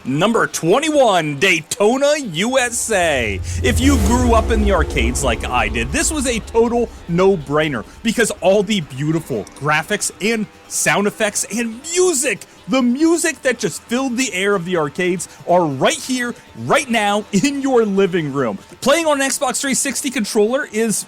Number 21, Daytona USA. If you grew up in the arcades like I did, this was a total no-brainer because all the beautiful graphics and sound effects and music, the music that just filled the air of the arcades, are right here, right now, in your living room. Playing on an Xbox 360 controller is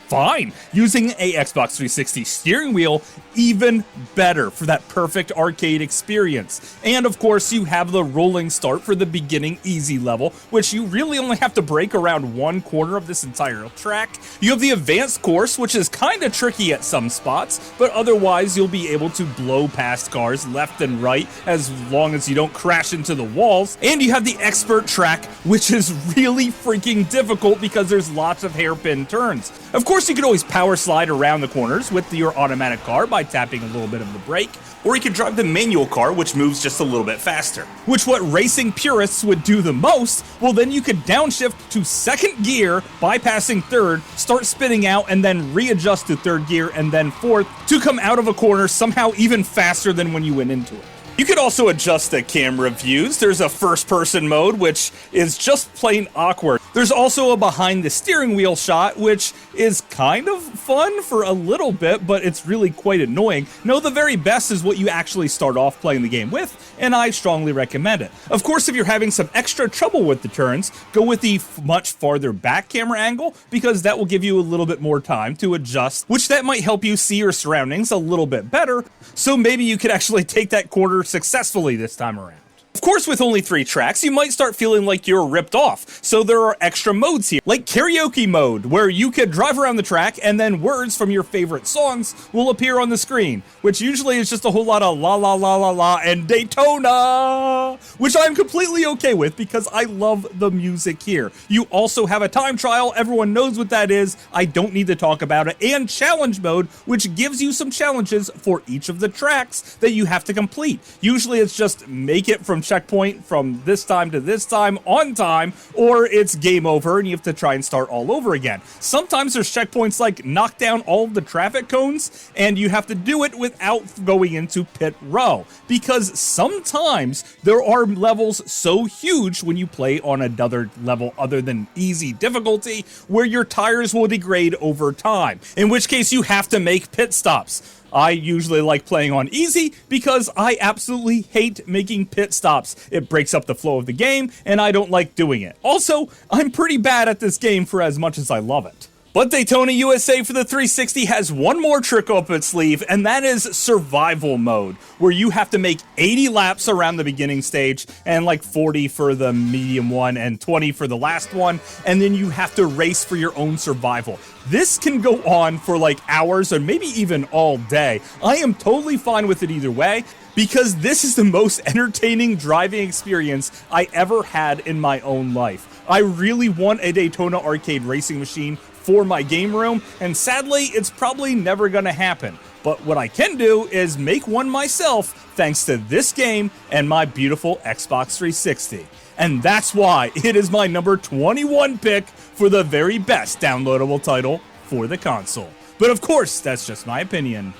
fine. Using a Xbox 360 steering wheel, even better for that perfect arcade experience. And of course, you have the rolling start for the beginning easy level, which you really only have to break around one corner of this entire track. You have the advanced course, which is kind of tricky at some spots, but otherwise you'll be able to blow past cars left and right as long as you don't crash into the walls. And you have the expert track, which is really freaking difficult because there's lots of hairpin turns. Of course, you can always power slide around the corners with your automatic car by tapping a little bit of the brake, or you can drive the manual car, which moves just a little bit faster. Which what racing purists would do the most, well then you could downshift to second gear, bypassing third, start spinning out, and then readjust to third gear and then fourth to come out of a corner somehow even faster than when you went into it. You could also adjust the camera views. There's a first-person mode, which is just plain awkward. There's also a behind the steering wheel shot, which is kind of fun for a little bit, but it's really quite annoying. No, the very best is what you actually start off playing the game with, and I strongly recommend it. Of course, if you're having some extra trouble with the turns, go with the much farther back camera angle, because that will give you a little bit more time to adjust, which that might help you see your surroundings a little bit better, so maybe you could actually take that corner successfully this time around. Of course, with only 3 tracks, you might start feeling like you're ripped off, so there are extra modes here, like karaoke mode, where you could drive around the track and then words from your favorite songs will appear on the screen, which usually is just a whole lot of la la la la la and Daytona, which I'm completely okay with because I love the music here. You also have a time trial, everyone knows what that is, I don't need to talk about it, and challenge mode, which gives you some challenges for each of the tracks that you have to complete. Usually it's just make it from checkpoint from this time to this time on time, or it's game over and you have to try and start all over again. Sometimes there's checkpoints like knock down all of the traffic cones and you have to do it without going into pit row, because sometimes there are levels so huge when you play on another level other than easy difficulty where your tires will degrade over time, in which case you have to make pit stops. I usually like playing on easy because I absolutely hate making pit stops. It breaks up the flow of the game, and I don't like doing it. Also, I'm pretty bad at this game for as much as I love it. But Daytona USA for the 360 has one more trick up its sleeve, and that is survival mode, where you have to make 80 laps around the beginning stage, and like 40 for the medium one, and 20 for the last one, and then you have to race for your own survival. This can go on for like hours, or maybe even all day. I am totally fine with it either way, because this is the most entertaining driving experience I ever had in my own life. I really want a Daytona arcade racing machine for my game room, and sadly, it's probably never gonna happen. But what I can do is make one myself thanks to this game and my beautiful Xbox 360. And that's why it is my number 21 pick for the very best downloadable title for the console. But of course, that's just my opinion.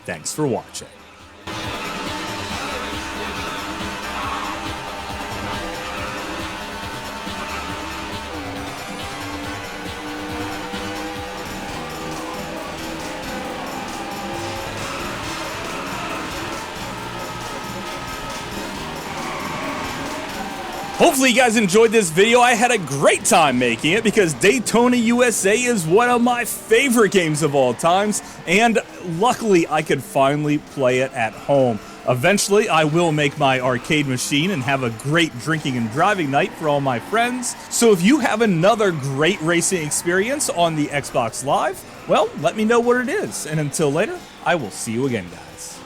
Thanks for watching. Hopefully you guys enjoyed this video. I had a great time making it because Daytona USA is one of my favorite games of all times, and luckily I could finally play it at home. Eventually, I will make my arcade machine and have a great drinking and driving night for all my friends. So if you have another great racing experience on the Xbox Live, well, let me know what it is. And until later, I will see you again, guys.